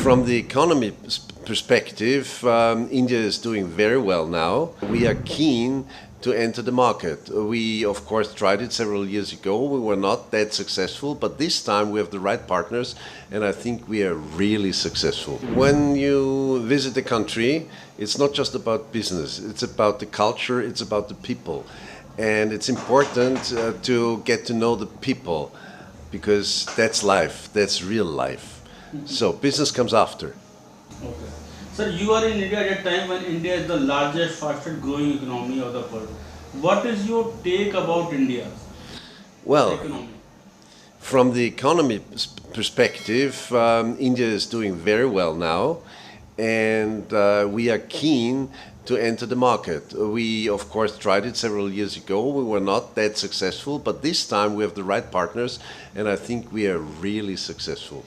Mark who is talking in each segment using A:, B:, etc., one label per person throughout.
A: From the economy perspective, India is doing very well now. We are keen to enter the market. We, of course, tried it several years ago. We were not that successful, but this time we have the right partners, and I think we are really successful. When you visit the country, it's not just about business. It's about the culture, it's about the people. And it's important to get to know the people, because that's life, that's real life. So business comes after.
B: Okay. Sir, you are in India at a time when India is the largest, fastest growing economy of the world. What is your take about India?
A: Well,
B: Economy?
A: from the economy perspective, India is doing very well now, and we are keen to enter the market. We, of course, tried it several years ago. We were not that successful, but this time we have the right partners, and I think we are really successful.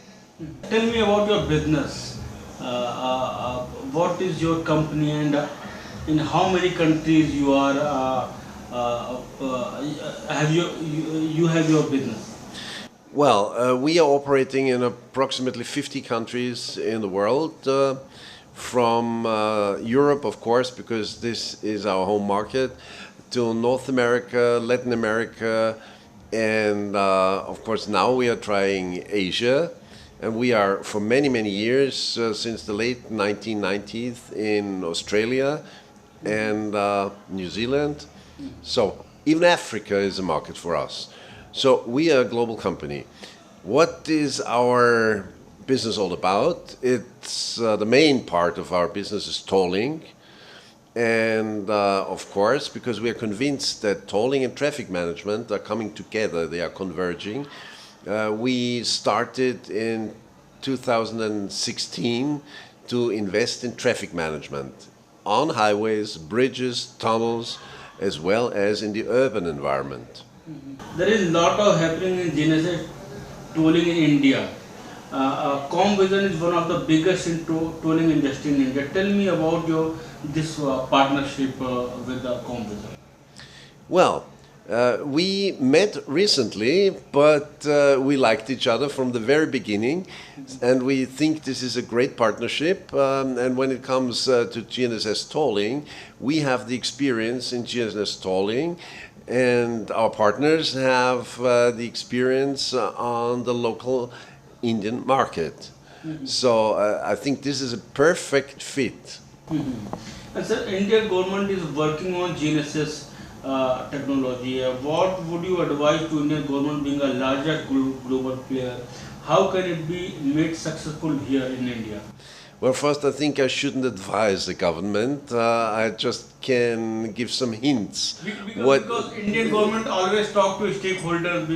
B: Tell me about your business. What is your company, and in how many countries you are? Have you have your business?
A: Well, we are operating in approximately 50 countries in the world, from Europe, of course, because this is our home market, to North America, Latin America, and of course now we are trying Asia. And we are, for many, many years, since the late 1990s, in Australia and New Zealand. So even Africa is a market for us. So we are a global company. What is our business all about? It's the main part of our business is tolling. And of course, because we are convinced that tolling and traffic management are coming together, they are converging. We started in 2016 to invest in traffic management on highways, bridges, tunnels, as well as in the urban environment.
B: There is a lot of happening in GNSS tolling in India. Comvision is one of the biggest in tolling industry in India. Tell me about this partnership with the Comvision.
A: Well, we met recently, but we liked each other from the very beginning, and we think this is a great partnership. And when it comes to GNSS tolling, we have the experience in GNSS tolling, and our partners have the experience on the local Indian market. So I think this is a perfect fit.
B: And sir, Indian government is working on GNSS technology. What would you advise to Indian government, being a larger global player? How can it be made successful here in India?
A: Well, first, I think I shouldn't advise the government. I just can give some hints.
B: Because Indian government always talk to stakeholders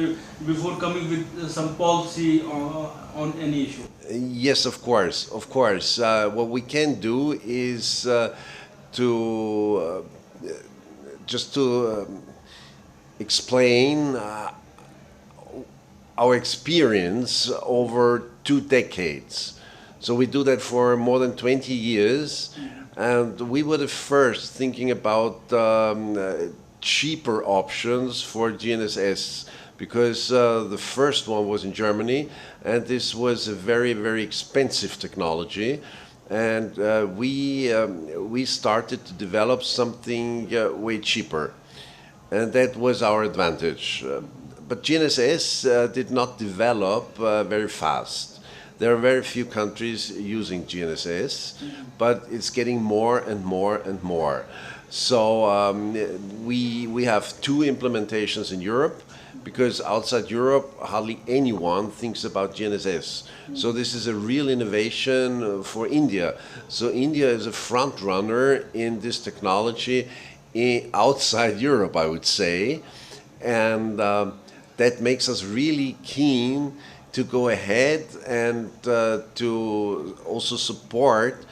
B: before coming with some policy on any issue.
A: Yes, of course, of course. What we can do is to explain our experience over 2 decades. So we do that for more than 20 years, and we were the first thinking about cheaper options for GNSS, because the first one was in Germany, and this was a very, very expensive technology. And we started to develop something way cheaper, and that was our advantage. But GNSS did not develop very fast. There are very few countries using GNSS, but it's getting more and more and more. So we have 2 implementations in Europe, because outside Europe, hardly anyone thinks about GNSS. So this is a real innovation for India. So India is a front runner in this technology outside Europe, I would say. And that makes us really keen to go ahead and to also support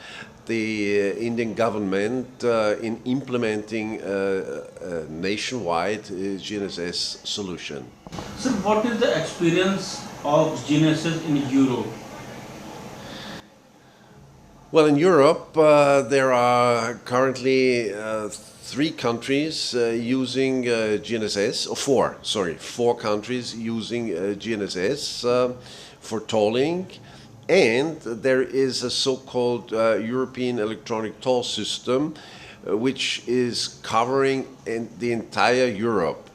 A: the Indian government in implementing a nationwide GNSS solution.
B: So what is the experience of GNSS in Europe?
A: Well, in Europe, there are currently 3 countries using GNSS, or 4 countries using GNSS for tolling. And there is a so-called European electronic toll system, which is covering the entire Europe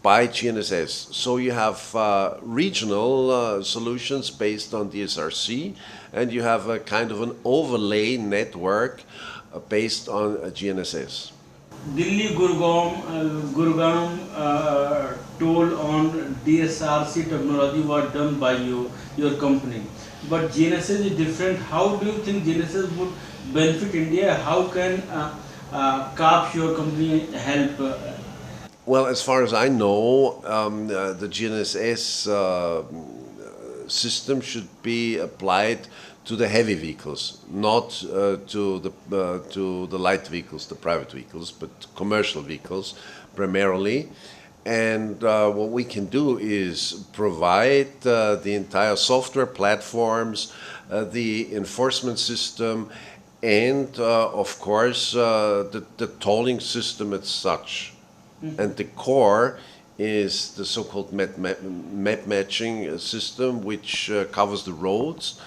A: by GNSS. So you have regional solutions based on DSRC, and you have a kind of an overlay network based on GNSS.
B: Delhi Gurgaon toll on DSRC technology was done by your company. But GNSS is different. How do you think GNSS would benefit India? How can Kapsch, your company, help?
A: Well, as far as I know, the GNSS system should be applied to the heavy vehicles, not to the light vehicles, the private vehicles, but commercial vehicles primarily. And what we can do is provide the entire software platforms, the enforcement system, and of course the tolling system as such. And the core is the so-called map matching system, which covers the roads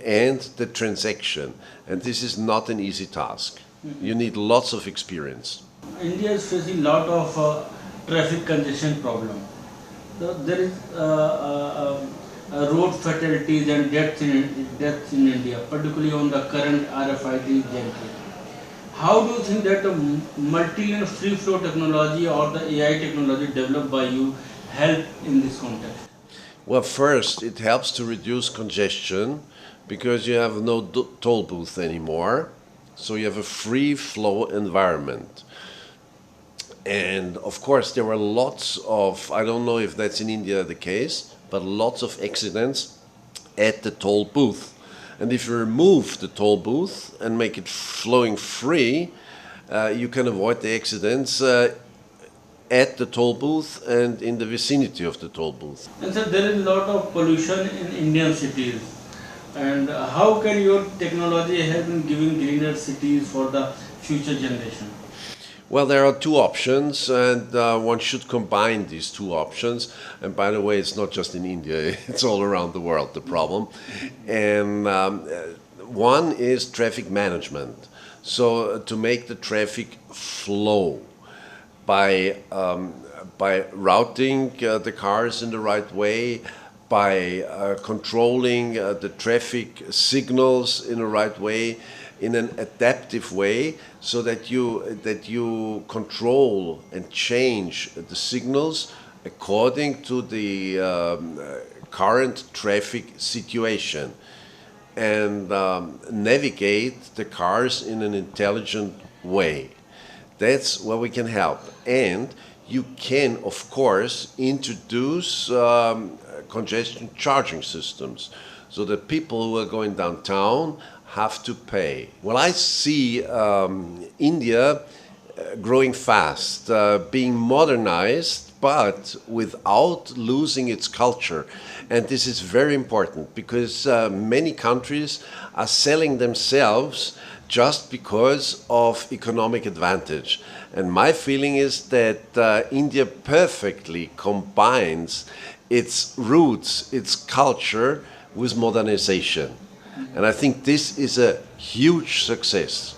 A: and the transaction. And this is not an easy task. You need lots of experience.
B: India is facing a lot of traffic congestion problem. There is road fatalities and deaths in India, particularly on the current RFID gantry. How do you think that the multi-lane free flow technology or the AI technology developed by you help in this context?
A: Well, first, it helps to reduce congestion because you have no toll booth anymore. So you have a free flow environment. And of course, there were lots of, I don't know if that's in India the case, but lots of accidents at the toll booth. And if you remove the toll booth and make it flowing free, you can avoid the accidents at the toll booth and in the vicinity of the toll booth.
B: And so there is a lot of pollution in Indian cities. And how can your technology help in giving greener cities for the future generation?
A: Well, there are two options, and one should combine these two options. And by the way, it's not just in India, it's all around the world, the problem. And one is traffic management. So to make the traffic flow by routing the cars in the right way, by controlling the traffic signals in the right way, in an adaptive way, so that you control and change the signals according to the current traffic situation, and navigate the cars in an intelligent way. That's where we can help. And you can, of course, introduce congestion charging systems so that people who are going downtown have to pay. Well, I see India growing fast, being modernized, but without losing its culture. And this is very important because many countries are selling themselves just because of economic advantage. And my feeling is that India perfectly combines its roots, its culture, with modernization. And I think this is a huge success.